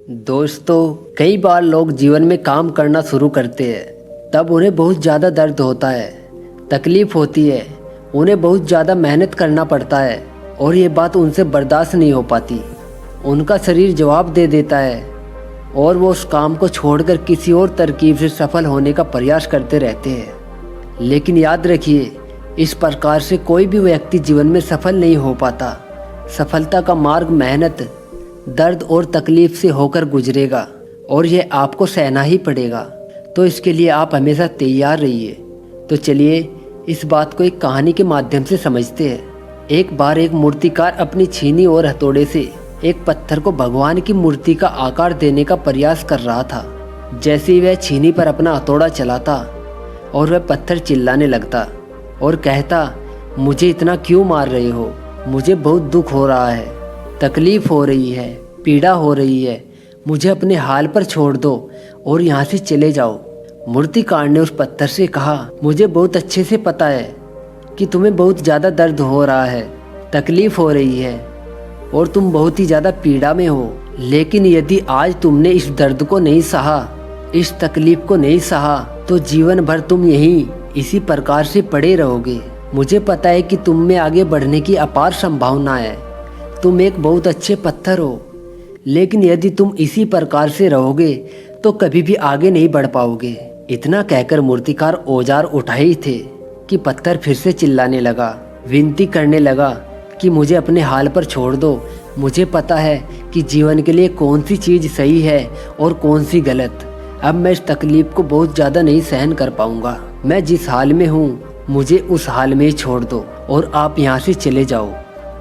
दोस्तों, कई बार लोग जीवन में काम करना शुरू करते हैं, तब उन्हें बहुत ज़्यादा दर्द होता है, तकलीफ़ होती है, उन्हें बहुत ज़्यादा मेहनत करना पड़ता है और ये बात उनसे बर्दाश्त नहीं हो पाती। उनका शरीर जवाब दे देता है और वो उस काम को छोड़कर किसी और तरकीब से सफल होने का प्रयास करते रहते हैं। लेकिन याद रखिए, इस प्रकार से कोई भी व्यक्ति जीवन में सफल नहीं हो पाता। सफलता का मार्ग मेहनत, दर्द और तकलीफ से होकर गुजरेगा और ये आपको सहना ही पड़ेगा। तो इसके लिए आप हमेशा तैयार रहिए। तो चलिए इस बात को एक कहानी के माध्यम से समझते हैं। एक बार एक मूर्तिकार अपनी छीनी और हथौड़े से एक पत्थर को भगवान की मूर्ति का आकार देने का प्रयास कर रहा था। जैसे ही वह छीनी पर अपना हथौड़ा चलाता और वह पत्थर चिल्लाने लगता और कहता, मुझे इतना क्यों मार रहे हो, मुझे बहुत दुख हो रहा है, तकलीफ हो रही है, पीड़ा हो रही है, मुझे अपने हाल पर छोड़ दो और यहाँ से चले जाओ। मूर्तिकार ने उस पत्थर से कहा, मुझे बहुत अच्छे से पता है कि तुम्हें बहुत ज़्यादा दर्द हो रहा है, तकलीफ हो रही है और तुम बहुत ही ज़्यादा पीड़ा में हो। लेकिन यदि आज तुमने इस दर्द को नहीं सहा, इस तकलीफ को नहीं सहा, तो जीवन भर तुम यहीं इसी प्रकार से पड़े रहोगे। मुझे पता है कि तुम में आगे बढ़ने की अपार संभावना है, तुम एक बहुत अच्छे पत्थर हो, लेकिन यदि तुम इसी प्रकार से रहोगे तो कभी भी आगे नहीं बढ़ पाओगे। इतना कहकर मूर्तिकार औजार उठाए ही थे कि पत्थर फिर से चिल्लाने लगा, विनती करने लगा कि मुझे अपने हाल पर छोड़ दो। मुझे पता है कि जीवन के लिए कौन सी चीज़ सही है और कौन सी गलत। अब मैं इस तकलीफ को बहुत ज़्यादा नहीं सहन कर पाऊंगा। मैं जिस हाल में हूँ, मुझे उस हाल में ही छोड़ दो और आप यहाँ से चले जाओ।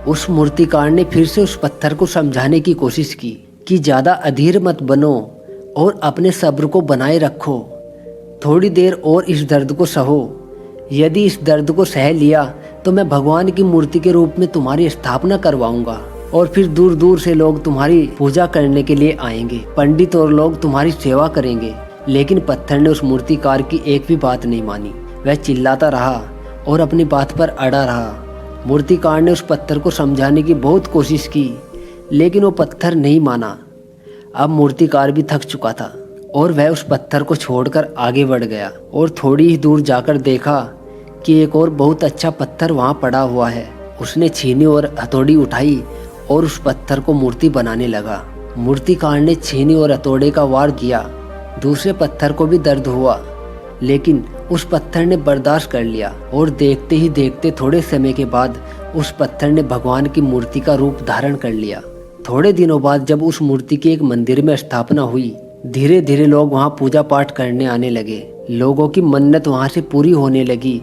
उस मूर्तिकार ने फिर से उस पत्थर को समझाने की कोशिश की कि ज़्यादा अधीर मत बनो और अपने सब्र को बनाए रखो। थोड़ी देर और इस दर्द को सहो। यदि इस दर्द को सह लिया तो मैं भगवान की मूर्ति के रूप में तुम्हारी स्थापना करवाऊंगा और फिर दूर दूर से लोग तुम्हारी पूजा करने के लिए आएंगे, पंडित और लोग तुम्हारी सेवा करेंगे। लेकिन पत्थर ने उस मूर्तिकार की एक भी बात नहीं मानी। वह चिल्लाता रहा और अपनी बात पर अड़ा रहा। मूर्तिकार ने उस पत्थर को समझाने की बहुत कोशिश की, लेकिन वो पत्थर नहीं माना। अब मूर्तिकार भी थक चुका था और वह उस पत्थर को छोड़कर आगे बढ़ गया और थोड़ी ही दूर जाकर देखा कि एक और बहुत अच्छा पत्थर वहाँ पड़ा हुआ है। उसने छीनी और हथौड़ी उठाई और उस पत्थर को मूर्ति बनाने लगा। मूर्तिकार ने छीनी और हथौड़े का वार किया। दूसरे पत्थर को भी दर्द हुआ, लेकिन उस पत्थर ने बर्दाश्त कर लिया और देखते ही देखते थोड़े समय के बाद उस पत्थर ने भगवान की मूर्ति का रूप धारण कर लिया। थोड़े दिनों बाद जब उस मूर्ति की एक मंदिर में स्थापना हुई, धीरे धीरे लोग वहां पूजा पाठ करने आने लगे। लोगों की मन्नत वहां से पूरी होने लगी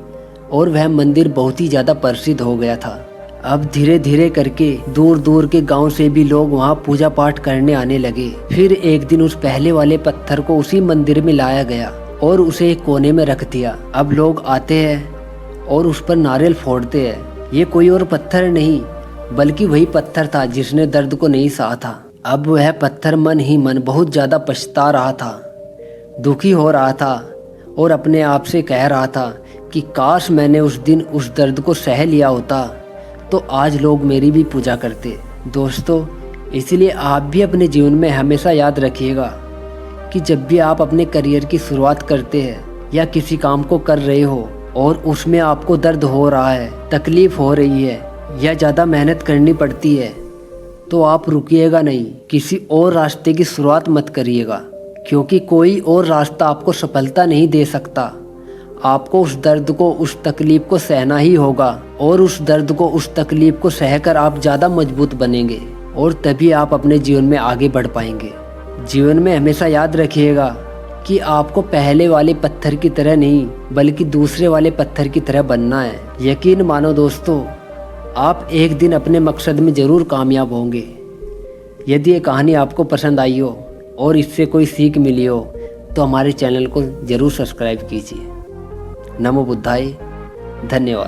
और वह मंदिर बहुत ही ज्यादा प्रसिद्ध हो गया था। अब धीरे धीरे करके दूर दूर के गांव से भी लोग वहां पूजा पाठ करने आने लगे। फिर एक दिन उस पहले वाले पत्थर को उसी मंदिर में लाया गया और उसे एक कोने में रख दिया। अब लोग आते हैं और उस पर नारियल फोड़ते हैं। ये कोई और पत्थर नहीं, बल्कि वही पत्थर था जिसने दर्द को नहीं सहा था। अब वह पत्थर मन ही मन बहुत ज़्यादा पछता रहा था, दुखी हो रहा था और अपने आप से कह रहा था कि काश मैंने उस दिन उस दर्द को सह लिया होता तो आज लोग मेरी भी पूजा करते। दोस्तों, इसलिए आप भी अपने जीवन में हमेशा याद रखिएगा कि जब भी आप अपने करियर की शुरुआत करते हैं या किसी काम को कर रहे हो और उसमें आपको दर्द हो रहा है, तकलीफ हो रही है या ज़्यादा मेहनत करनी पड़ती है, तो आप रुकिएगा नहीं, किसी और रास्ते की शुरुआत मत करिएगा, क्योंकि कोई और रास्ता आपको सफलता नहीं दे सकता। आपको उस दर्द को, उस तकलीफ को सहना ही होगा और उस दर्द को, उस तकलीफ को सहकर आप ज़्यादा मजबूत बनेंगे और तभी आप अपने जीवन में आगे बढ़ पाएंगे। जीवन में हमेशा याद रखिएगा कि आपको पहले वाले पत्थर की तरह नहीं, बल्कि दूसरे वाले पत्थर की तरह बनना है। यकीन मानो दोस्तों, आप एक दिन अपने मकसद में ज़रूर कामयाब होंगे। यदि ये कहानी आपको पसंद आई हो और इससे कोई सीख मिली हो तो हमारे चैनल को ज़रूर सब्सक्राइब कीजिए। नमो बुद्धाय। धन्यवाद।